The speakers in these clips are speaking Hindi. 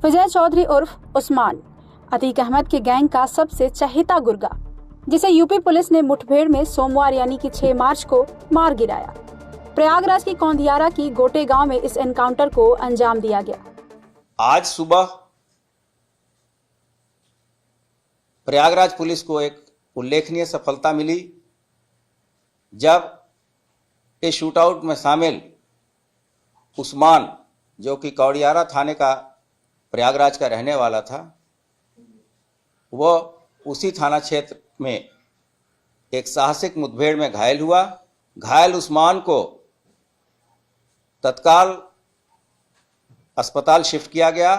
विजय चौधरी उर्फ उस्मान अतीक अहमद के गैंग का सबसे चहेता गुर्गा, जिसे यूपी पुलिस ने मुठभेड़ में सोमवार यानी कि 6 मार्च को मार गिराया। प्रयागराज की कौंधियारा की गोटे गांव में इस एनकाउंटर को अंजाम दिया गया। आज सुबह प्रयागराज पुलिस को एक उल्लेखनीय सफलता मिली जब इस शूटआउट में शामिल उस्मान, जो कि कौड़ियारा थाने का प्रयागराज का रहने वाला था, वह उसी थाना क्षेत्र में एक साहसिक मुठभेड़ में घायल हुआ। घायल उस्मान को तत्काल अस्पताल शिफ्ट किया गया,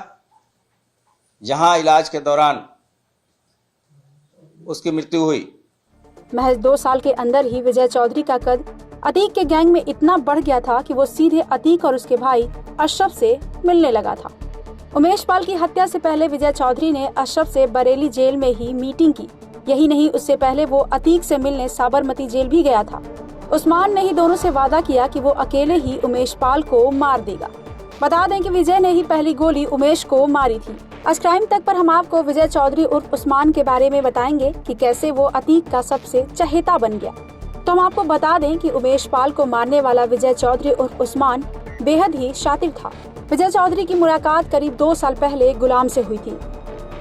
जहां इलाज के दौरान उसकी मृत्यु हुई। महज 2 साल के अंदर ही विजय चौधरी का कद अतीक के गैंग में इतना बढ़ गया था कि वो सीधे अतीक और उसके भाई अशरफ से मिलने लगा था। उमेश पाल की हत्या से पहले विजय चौधरी ने अशरफ से बरेली जेल में ही मीटिंग की। यही नहीं, उससे पहले वो अतीक से मिलने साबरमती जेल भी गया था। उस्मान ने ही दोनों से वादा किया कि वो अकेले ही उमेश पाल को मार देगा। बता दें कि विजय ने ही पहली गोली उमेश को मारी थी। आज क्राइम तक पर हम आपको विजय चौधरी उर्फ उस्मान के बारे में बताएंगे कि कैसे वो अतीक का सबसे चहेता बन गया। तो हम आपको बता दें कि उमेश पाल को मारने वाला विजय चौधरी उर्फ उस्मान बेहद ही शातिर था। विजय चौधरी की मुलाकात करीब 2 साल पहले गुलाम से हुई थी।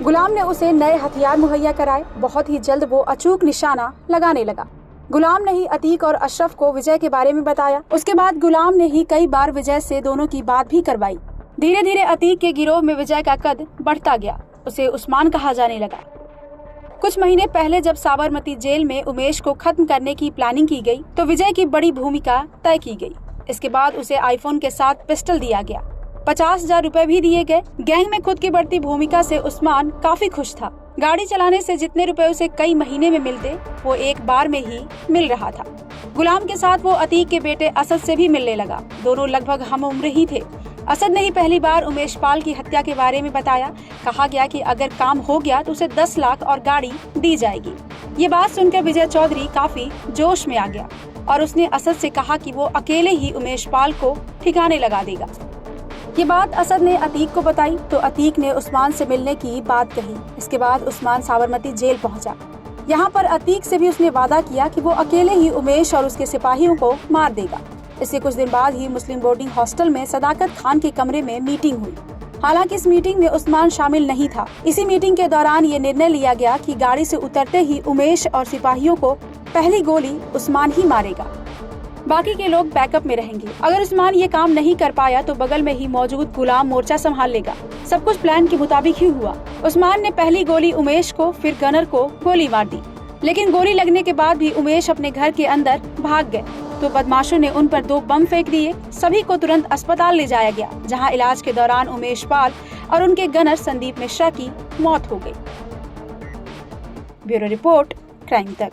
गुलाम ने उसे नए हथियार मुहैया कराए। बहुत ही जल्द वो अचूक निशाना लगाने लगा। गुलाम ने ही अतीक और अशरफ को विजय के बारे में बताया। उसके बाद गुलाम ने ही कई बार विजय से दोनों की बात भी करवाई। धीरे धीरे अतीक के गिरोह में विजय का कद बढ़ता गया। उसे उस्मान कहा जाने लगा। कुछ महीने पहले जब साबरमती जेल में उमेश को खत्म करने की प्लानिंग की गई, तो विजय की बड़ी भूमिका तय की गई। इसके बाद उसे आईफोन के साथ पिस्टल दिया गया। 50,000 रुपए भी दिए गए। गैंग में खुद की बढ़ती भूमिका से उस्मान काफी खुश था। गाड़ी चलाने से जितने रुपए उसे कई महीने में मिलते, वो एक बार में ही मिल रहा था। गुलाम के साथ वो अतीक के बेटे असद से भी मिलने लगा। दोनों लगभग हम उम्र ही थे। असद ने ही पहली बार उमेश पाल की हत्या के बारे में बताया। कहा गया कि अगर काम हो गया तो उसे 10 लाख और गाड़ी दी जाएगी। ये बात सुनकर विजय चौधरी काफी जोश में आ गया और उसने असद से कहा कि वो अकेले ही उमेश पाल को ठिकाने लगा देगा। ये बात असद ने अतीक को बताई तो अतीक ने उस्मान से मिलने की बात कही। इसके बाद उस्मान साबरमती जेल पहुंचा। यहाँ पर अतीक से भी उसने वादा किया कि वो अकेले ही उमेश और उसके सिपाहियों को मार देगा। इससे कुछ दिन बाद ही मुस्लिम बोर्डिंग हॉस्टल में सदाकत खान के कमरे में मीटिंग हुई। हालांकि इस मीटिंग में उस्मान शामिल नहीं था। इसी मीटिंग के दौरान ये निर्णय लिया गया कि गाड़ी से उतरते ही उमेश और सिपाहियों को पहली गोली उस्मान ही मारेगा, बाकी के लोग बैकअप में रहेंगे। अगर उस्मान ये काम नहीं कर पाया तो बगल में ही मौजूद गुलाम मोर्चा संभाल लेगा। सब कुछ प्लान के मुताबिक ही हुआ। उस्मान ने पहली गोली उमेश को, फिर गनर को गोली मार दी। लेकिन गोली लगने के बाद भी उमेश अपने घर के अंदर भाग गए तो बदमाशों ने उन पर 2 बम फेंक दिए। सभी को तुरंत अस्पताल ले जाया गया, जहां इलाज के दौरान उमेश पाल और उनके गनर संदीप मिश्रा की मौत हो गई। ब्यूरो रिपोर्ट, क्राइम तक।